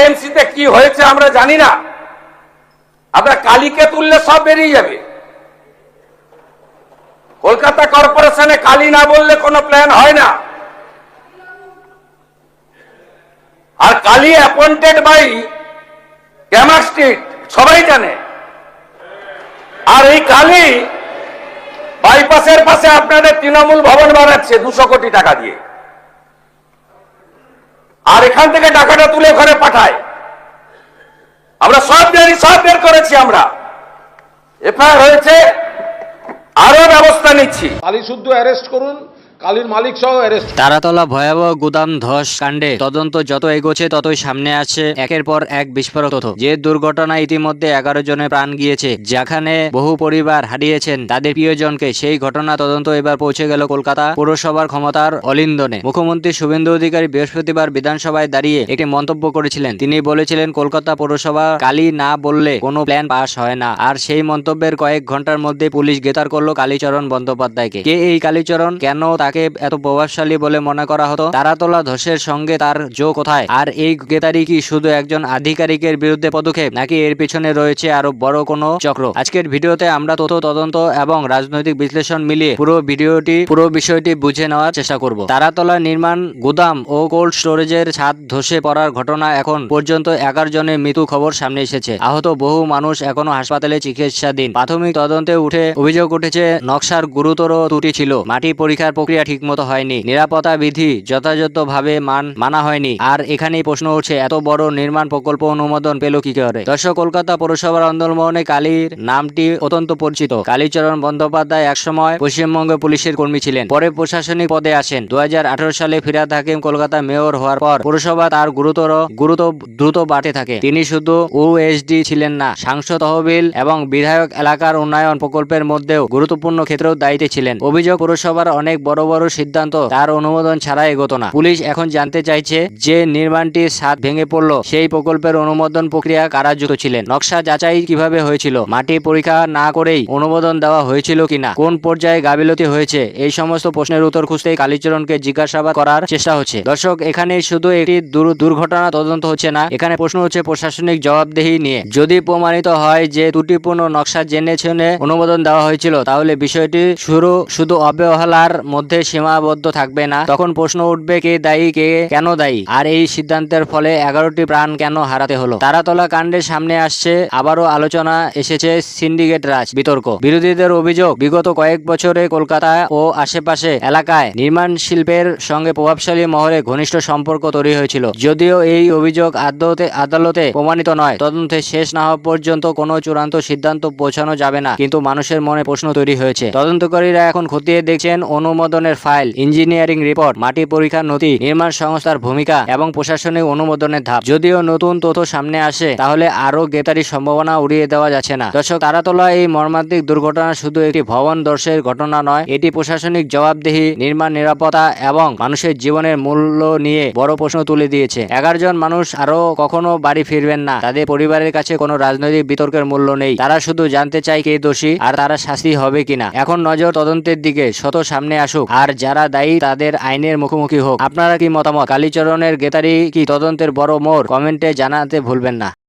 আইএনসিতে কি হয়েছে আমরা জানি না। আপনার কালীকে তুললে সব বেরিয়ে যাবে। কলকাতা কর্পোরেশনে কালী না বললে কোনো প্ল্যান হয় না। আর Kali appointed by Camac street, সবাই জানে। আর এই কালী বাইপাসের পাশে আপনাদের তৃণমূল ভবন বানাচ্ছে 200 কোটি টাকা দিয়ে, আর এখান থেকে টাকাটা তুলে ওখানে পাঠায়। আমরা সব জানি, সব বের করেছি, আমরা এফআইআর হয়েছে, আরো ব্যবস্থা নিচ্ছি। কালী শুদ্ধ অ্যারেস্ট করুন, কালীর মালিক সহ অ্যারেস্ট। তারাতলা ভয়াবহ গুদাম ধস কাণ্ডে তদন্ত যত এগোচ্ছে ততই সামনে আসছে একের পর এক বিস্ফোরক তথ্য। যে দুর্ঘটনায় ইতিমধ্যে 11 জনের প্রাণ গিয়েছে, যেখানে বহু পরিবার হারিয়েছেন তাদের প্রিয়জনকে, সেই ঘটনা তদন্ত এবার পৌঁছে গেল কলকাতা পুরসভার ক্ষমতার অলিন্দনে। মুখ্যমন্ত্রী শুভেন্দু অধিকারী বৃহস্পতিবার বিধানসভায় দাঁড়িয়ে একটি মন্তব্য করেছিলেন। তিনি বলেছিলেন, কলকাতা পুরসভা কালী না বললে কোনো প্ল্যান পাস হয় না। আর সেই মন্তব্যের কয়েক ঘন্টার মধ্যে পুলিশ গ্রেপ্তার করলো কালীচরণ বন্দ্যোপাধ্যায়কে। কে এই কালীচরণ, কেন তাকে এত প্রভাবশালী বলে মনে করা হতো, তারাতলা ধসের সঙ্গে তার যোগ কোথায়, আর এই গ্রেপ্তারি কি শুধু একজন আধিকারিকের বিরুদ্ধে পদক্ষেপ, নাকি এর পিছনে রয়েছে আরো বড় কোনো চক্র? আজকের ভিডিওতে আমরা তদন্ত এবং রাজনৈতিক বিশ্লেষণ মিলিয়ে পুরো বিষয়টি বুঝে নেওয়ার চেষ্টা করব। তারাতলা নির্মাণ গুদাম ও কোল্ড স্টোরেজের ছাদ ধসে পড়ার ঘটনা এখন পর্যন্ত 11 জনের মৃত্যু খবর সামনে এসেছে। আহত বহু মানুষ এখনো হাসপাতালে চিকিৎসাধীন। প্রাথমিক তদন্তে অভিযোগ উঠেছে নকশার গুরুতর ত্রুটি ছিল, মাটি পরীক্ষার প্রক্রিয়া ঠিকমতো হয়নি, নিরাপত্তা বিধি যথাযথভাবে মানা হয়নি। আর এখানেই প্রশ্ন উঠছে, এত বড় নির্মাণ প্রকল্প অনুমোদন পেল কি করে? দর্শক, কলকাতা পৌরসভার অন্দরমহলে কালীর নামটি অত্যন্ত পরিচিত। কালীচরণ বন্দ্যোপাধ্যায় একসময় পশ্চিমবঙ্গ পুলিশের কর্মী ছিলেন, পরে প্রশাসনিক পদে আসেন। 2018 সালে ফিরহাদ হাকিম কলকাতা মেয়র হওয়ার পর পৌরসভা তার দ্রুত বাড়তে থাকে। তিনি শুধু ওএসডি ছিলেন না, সাংসদ তহবিল এবং বিধায়ক এলাকার উন্নয়ন প্রকল্পের মধ্যেও গুরুত্বপূর্ণ ক্ষেত্রেও দায়িত্বে ছিলেন। অভিযোগ, পৌরসভার অনেক বড় সিদ্ধান্ত তার অনুমোদন ছাড়া এগোতো না। পুলিশ এখন জানতে চাইছে, যে নির্মাণটির ছাদ ভেঙে পড়ল সেই প্রকল্পের অনুমোদন প্রক্রিয়া কারা যুক্ত ছিলেন, নকশা যাচাই কিভাবে হয়েছিল, মাটি পরীক্ষা না করেই অনুমোদন দেওয়া হয়েছিল কিনা, কোন পর্যায়ে গাফিলতি হয়েছে, এই সমস্ত প্রশ্নের উত্তর খুঁজতেই কালীচরণকে জিজ্ঞাসাবাদ করার চেষ্টা হচ্ছে। দর্শক, এখানে শুধু একটি দুর্ঘটনা তদন্ত হচ্ছে না, এখানে প্রশ্ন হচ্ছে প্রশাসনিক জবাবদিহি নিয়ে। যদি প্রমাণিত হয় যে ত্রুটিপূর্ণ নকশা জেনে শুনে অনুমোদন দেওয়া হয়েছিল, তাহলে বিষয়টি শুধু অবহেলার মধ্যে সীমাবদ্ধ থাকবে না। তখন প্রশ্ন উঠবে, কে দায়ী, কে কেন দায়ী, আর এই সিদ্ধান্তের ফলে 11টি প্রাণ কেন হারাতে হলো? তারাতলা কাণ্ডের সামনে আসছে আবারও আলোচনা এসেছে সিন্ডিকেট রাজ বিতর্ক। বিরোধীদের অভিযোগ, বিগত কয়েক বছরে কলকাতা ও আশেপাশে এলাকায় নির্মাণ শিল্পের সঙ্গে প্রভাবশালী মহলে ঘনিষ্ঠ সম্পর্ক তৈরি হয়েছিল। যদিও এই অভিযোগ আদালতে প্রমাণিত নয়, তদন্তে শেষ না হওয়া পর্যন্ত কোনো চূড়ান্ত সিদ্ধান্ত পৌঁছানো যাবে না। কিন্তু মানুষের মনে প্রশ্ন তৈরি হয়েছে। তদন্তকারীরা এখন খতিয়ে দেখছেন অনুমোদনের ফাইল, ইঞ্জিনিয়ারিং রিপোর্ট, মাটি পরীক্ষার নথি, নির্মাণ সংস্থার ভূমিকা এবং প্রশাসনিক অনুমোদনের ধাপ। যদিও নতুন তথ্য সামনে আসে, তাহলে আরো গ্রেপ্তারির সম্ভাবনা উড়িয়ে দেওয়া যাচ্ছে না। দর্শক, তারাতলা এই মর্মান্তিক দুর্ঘটনা শুধু একটি ভবন ধসের ঘটনা নয়, এটি প্রশাসনিক জবাবদিহি, নির্মাণ নিরাপত্তা এবং মানুষের জীবনের মূল্য নিয়ে বড় প্রশ্ন তুলে দিয়েছে। 11 জন মানুষ আরো কখনো বাড়ি ফিরবেন না। তাদের পরিবারের কাছে কোনো রাজনৈতিক বিতর্কের মূল্য নেই। তারা শুধু জানতে চায় কে দোষী আর তারা শাস্তি হবে কিনা। এখন নজর তদন্তের দিকে, শত সামনে আসুক আর যারা দায়ী তাদের আইনের মুখোমুখি হোক। আপনারা কি মতামত? কালীচরণের গ্রেপ্তারি কি তদন্তের বড় মোড়? কমেন্টে জানাতে ভুলবেন না।